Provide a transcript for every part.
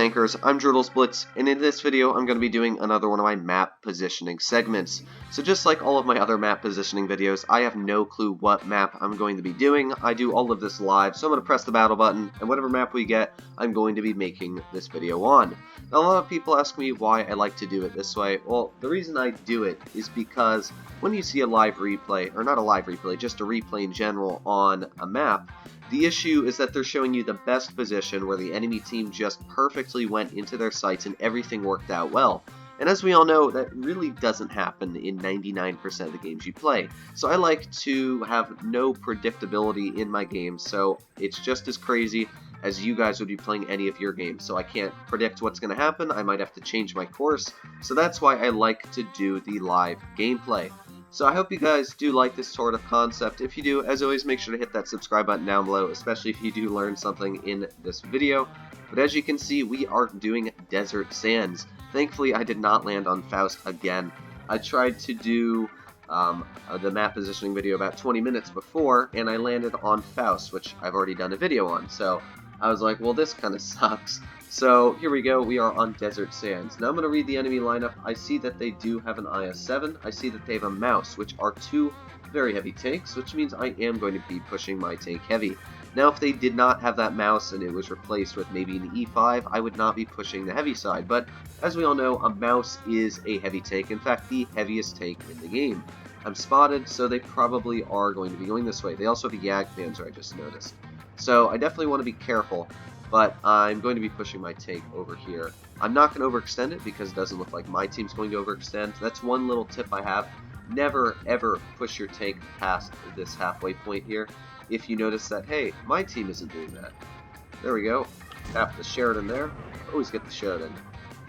Tankers, I'm Blitz, and in this video I'm going to be doing another one of my map positioning segments. So just like all of my other map positioning videos, I have no clue what map I'm going to be doing. I do all of this live, so I'm going to press the battle button, and whatever map we get, I'm going to be making this video on. Now, a lot of people ask me why I like to do it this way. Well, the reason I do it is because when you see a live replay, or not a live replay, just a replay in general on a map, the issue is that they're showing you the best position where the enemy team just perfectly went into their sights and everything worked out well. And as we all know, that really doesn't happen in 99% of the games you play. So I like to have no predictability in my games, so it's just as crazy as you guys would be playing any of your games. So I can't predict what's going to happen, I might have to change my course, so that's why I like to do the live gameplay. So I hope you guys do like this sort of concept. If you do, as always, make sure to hit that subscribe button down below, especially if you do learn something in this video. But as you can see, we are doing Desert Sands. Thankfully, I did not land on Faust again. I tried to do the map positioning video about 20 minutes before, and I landed on Faust, which I've already done a video on. So I was like, well, this kind of sucks. So here we go, we are on Desert Sands. Now I'm going to read the enemy lineup. I see that they do have an IS-7. I see that they have a mouse, which are two very heavy tanks, which means I am going to be pushing my tank heavy. Now if they did not have that mouse and it was replaced with maybe an E5, I would not be pushing the heavy side. But as we all know, a mouse is a heavy tank, in fact the heaviest tank in the game. I'm spotted, so they probably are going to be going this way. They also have a Yag Panzer, I just noticed. So I definitely want to be careful. But I'm going to be pushing my tank over here. I'm not going to overextend it because it doesn't look like my team's going to overextend. That's one little tip I have. Never, ever push your tank past this halfway point here if you notice that, hey, my team isn't doing that. There we go. Tap the Sheridan there. Always get the Sheridan.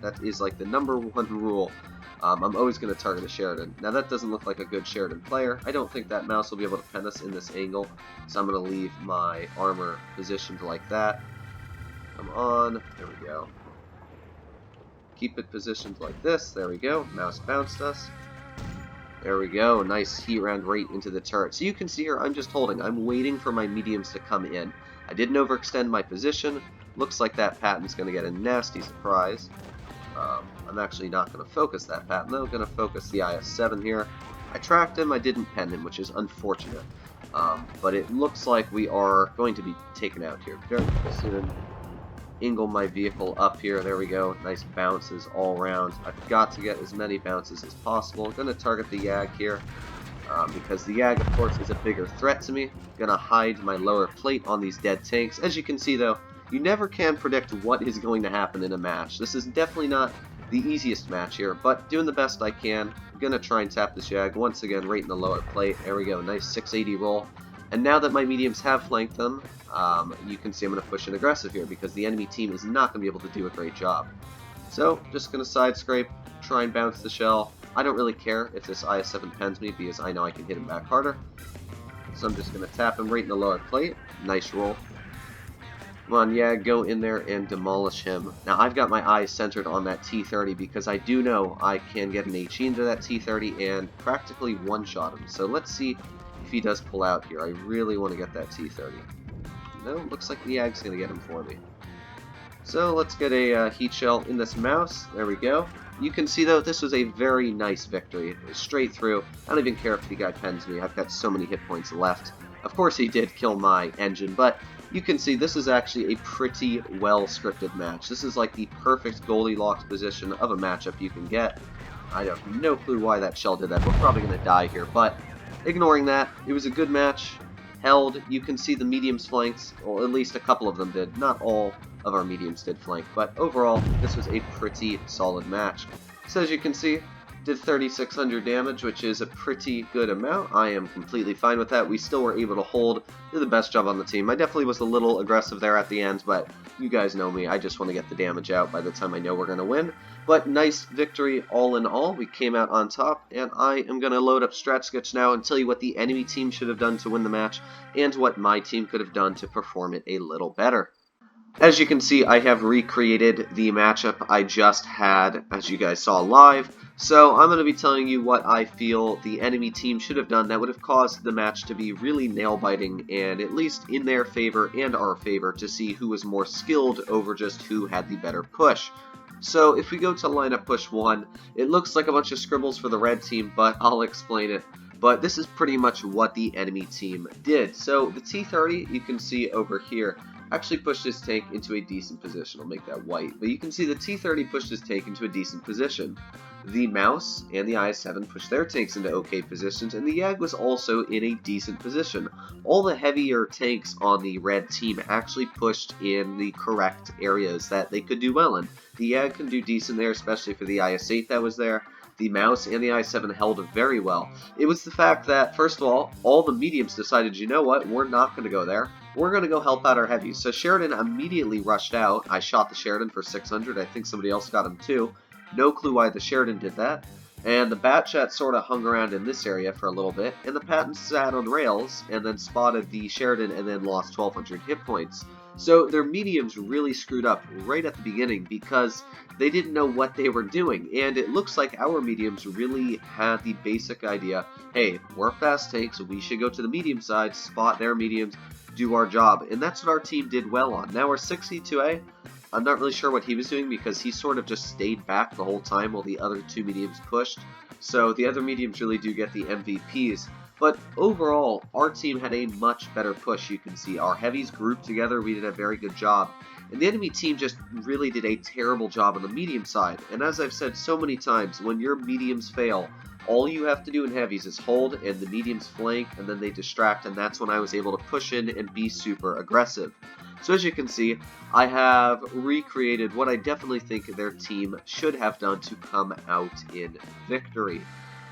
That is like the #1 rule. I'm always going to target a Sheridan. Now that doesn't look like a good Sheridan player. I don't think that mouse will be able to pen us in this angle. So I'm going to leave my armor positioned like that. Come on, there we go. Keep it positioned like this, there we go. Mouse bounced us. There we go, nice heat round right into the turret. So you can see here, I'm just holding. I'm waiting for my mediums to come in. I didn't overextend my position. Looks like that Patton's going to get a nasty surprise. I'm actually not going to focus that Patton, though. I'm going to focus the IS-7 here. I tracked him, I didn't pen him, which is unfortunate. But it looks like we are going to be taken out here very soon. Angle my vehicle up here, there we go, nice bounces all around. I've got to get as many bounces as possible. I'm going to target the Yag here, because the Yag, of course, is a bigger threat to me. I'm going to hide my lower plate on these dead tanks. As you can see, though, you never can predict what is going to happen in a match. This is definitely not the easiest match here, but doing the best I can. I'm going to try and tap this Yag once again right in the lower plate. There we go, nice 680 roll. And now that my mediums have flanked them, you can see I'm going to push an aggressive here because the enemy team is not going to be able to do a great job. So, just going to side scrape, try and bounce the shell. I don't really care if this IS-7 pens me because I know I can hit him back harder. So I'm just going to tap him right in the lower plate. Nice roll. Come on, yeah, go in there and demolish him. Now, I've got my eyes centered on that T-30 because I do know I can get an HE into that T-30 and practically one-shot him. So let's see if he does pull out here. I really want to get that T-30. No, looks like the Yag's going to get him for me. So let's get a heat shell in this mouse. There we go. You can see, though, this was a very nice victory. It was straight through. I don't even care if the guy pens me. I've got so many hit points left. Of course, he did kill my engine, but you can see this is actually a pretty well-scripted match. This is like the perfect Goldilocks position of a matchup you can get. I have no clue why that shell did that. We're probably going to die here, but ignoring that, it was a good match. Held, you can see the mediums flanks, well, at least a couple of them did. Not all of our mediums did flank, but overall, this was a pretty solid match. So as you can see, did 3,600 damage, which is a pretty good amount. I am completely fine with that. We still were able to hold, did the best job on the team. I definitely was a little aggressive there at the end, but you guys know me. I just want to get the damage out by the time I know we're going to win. But nice victory all in all. We came out on top, and I am going to load up Strat Sketch now and tell you what the enemy team should have done to win the match, and what my team could have done to perform it a little better. As you can see, I have recreated the matchup I just had, as you guys saw live. So I'm going to be telling you what I feel the enemy team should have done that would have caused the match to be really nail-biting and at least in their favor and our favor to see who was more skilled over just who had the better push. So if we go to lineup push 1, it looks like a bunch of scribbles for the red team, but I'll explain it. But this is pretty much what the enemy team did. So the T-30, you can see over here, actually pushed his tank into a decent position. I'll make that white. But you can see the T-30 pushed his tank into a decent position. The Mouse and the IS-7 pushed their tanks into okay positions, and the Yag was also in a decent position. All the heavier tanks on the red team actually pushed in the correct areas that they could do well in. The Yag can do decent there, especially for the IS-8 that was there. The Mouse and the i7 held very well. It was the fact that, first of all the mediums decided, you know what, we're not going to go there. We're going to go help out our heavies. So Sheridan immediately rushed out. I shot the Sheridan for 600. I think somebody else got him too. No clue why the Sheridan did that. And the Batchat sort of hung around in this area for a little bit. And the Patton sat on rails and then spotted the Sheridan and then lost 1,200 hit points. So their mediums really screwed up right at the beginning because they didn't know what they were doing. And it looks like our mediums really had the basic idea, hey, we're fast tanks, we should go to the medium side, spot their mediums, do our job. And that's what our team did well on. Now our 62A, I'm not really sure what he was doing because he sort of just stayed back the whole time while the other two mediums pushed. So the other mediums really do get the MVPs. But overall, our team had a much better push. You can see our heavies grouped together. We did a very good job. And the enemy team just really did a terrible job on the medium side. And as I've said so many times, when your mediums fail, all you have to do in heavies is hold and the mediums flank and then they distract, and that's when I was able to push in and be super aggressive. So as you can see, I have recreated what I definitely think their team should have done to come out in victory.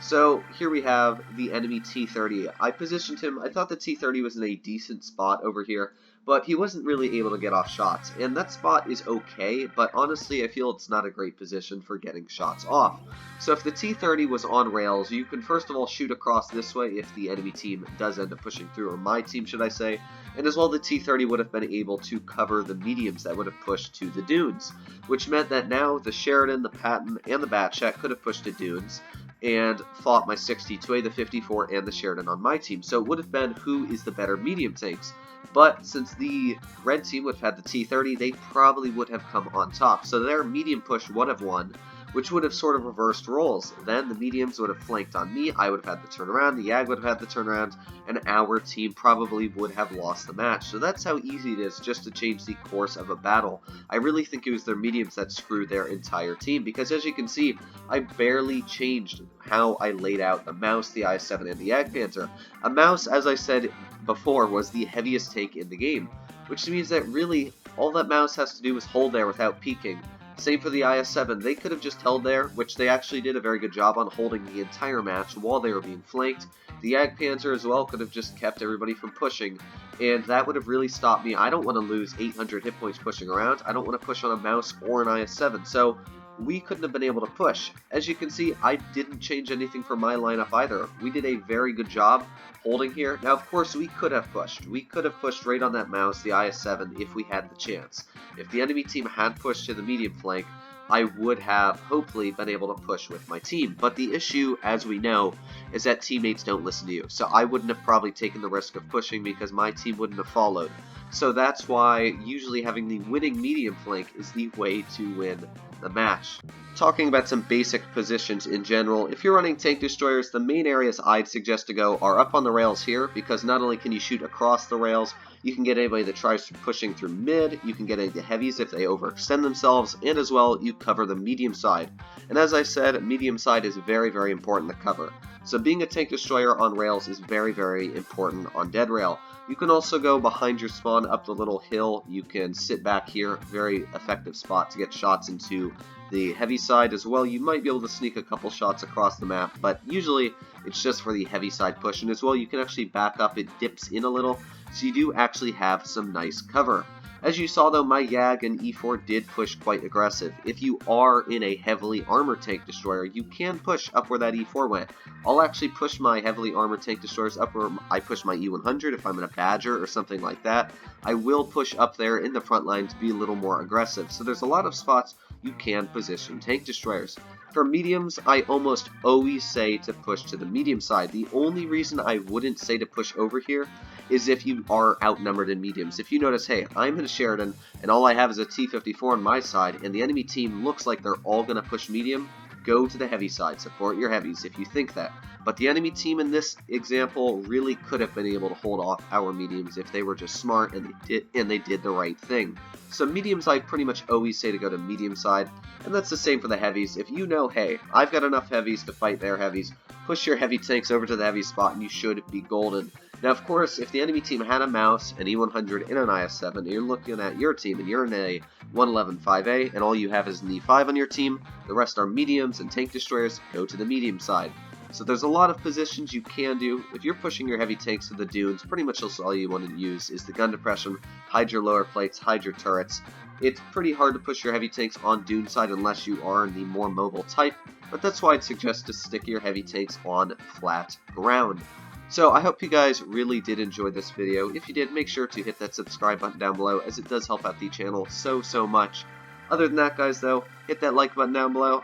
So here we have the enemy T-30. I positioned him, I thought the T-30 was in a decent spot over here, but he wasn't really able to get off shots. And that spot is okay, but honestly I feel it's not a great position for getting shots off. So if the T-30 was on rails, you can first of all shoot across this way if the enemy team does end up pushing through, or my team should I say, and as well the T-30 would have been able to cover the mediums that would have pushed to the dunes, which meant that now the Sheridan, the Patton, and the Batchat could have pushed to dunes and fought my 62A, the 54, and the Sheridan on my team. So it would have been who is the better medium tanks. But since the red team would have had the T-30, they probably would have come on top. So their medium push would have won, which would have sort of reversed roles. Then the mediums would have flanked on me, I would have had the turnaround, the Yag would have had the turnaround, and our team probably would have lost the match. So that's how easy it is just to change the course of a battle. I really think it was their mediums that screwed their entire team, because as you can see, I barely changed how I laid out the Mouse, the i7, and the Yag Panther. A Mouse, as I said before, was the heaviest tank in the game, which means that really all that Mouse has to do is hold there without peeking. Same for the IS-7, they could have just held there, which they actually did a very good job on holding the entire match while they were being flanked. The Yag Panther as well could have just kept everybody from pushing, and that would have really stopped me. I don't want to lose 800 hit points pushing around, I don't want to push on a Mouse or an IS-7, so we couldn't have been able to push. As you can see, I didn't change anything for my lineup either. We did a very good job holding here. Now, of course, we could have pushed. We could have pushed right on that Mouse, the IS-7, if we had the chance. If the enemy team had pushed to the medium flank, I would have hopefully been able to push with my team. But the issue, as we know, is that teammates don't listen to you. So I wouldn't have probably taken the risk of pushing because my team wouldn't have followed. So that's why usually having the winning medium flank is the way to win the match. Talking about some basic positions in general, if you're running tank destroyers, the main areas I'd suggest to go are up on the rails here, because not only can you shoot across the rails, you can get anybody that tries pushing through mid, you can get any of the heavies if they overextend themselves, and as well, you cover the medium side. And as I said, medium side is very, very important to cover. So being a tank destroyer on rails is very, very important on dead rail. You can also go behind your spawn up the little hill. You can sit back here, very effective spot to get shots into the heavy side as well. You might be able to sneak a couple shots across the map, but usually it's just for the heavy side push. And as well, you can actually back up, it dips in a little, so you do actually have some nice cover. As you saw though, my Yag and E4 did push quite aggressive. If you are in a heavily armored tank destroyer, you can push up where that E4 went. I'll actually push my heavily armored tank destroyers up where I push my E100 if I'm in a Badger or something like that. I will push up there in the front line to be a little more aggressive. So there's a lot of spots you can position tank destroyers. For mediums, I almost always say to push to the medium side. The only reason I wouldn't say to push over here is if you are outnumbered in mediums. If you notice, hey, I'm in a Sheridan, and all I have is a T-54 on my side, and the enemy team looks like they're all going to push medium, go to the heavy side, support your heavies if you think that. But the enemy team in this example really could have been able to hold off our mediums if they were just smart and they did the right thing. So mediums, I pretty much always say to go to medium side, and that's the same for the heavies. If you know, hey, I've got enough heavies to fight their heavies, push your heavy tanks over to the heavy spot and you should be golden. Now, of course, if the enemy team had a mouse, an E100, and an IS-7, and you're looking at your team, and you're in a 111 5A, and all you have is an E5 on your team, the rest are mediums and tank destroyers, go to the medium side. So there's a lot of positions you can do. If you're pushing your heavy tanks to the dunes, pretty much all you want to use is the gun depression, hide your lower plates, hide your turrets. It's pretty hard to push your heavy tanks on dune side unless you are the more mobile type, but that's why I'd suggest to stick your heavy tanks on flat ground. So I hope you guys really did enjoy this video. If you did, make sure to hit that subscribe button down below, as it does help out the channel so much. Other than that, guys, though, hit that like button down below.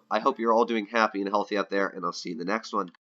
I hope you're all doing happy and healthy out there, and I'll see you in the next one.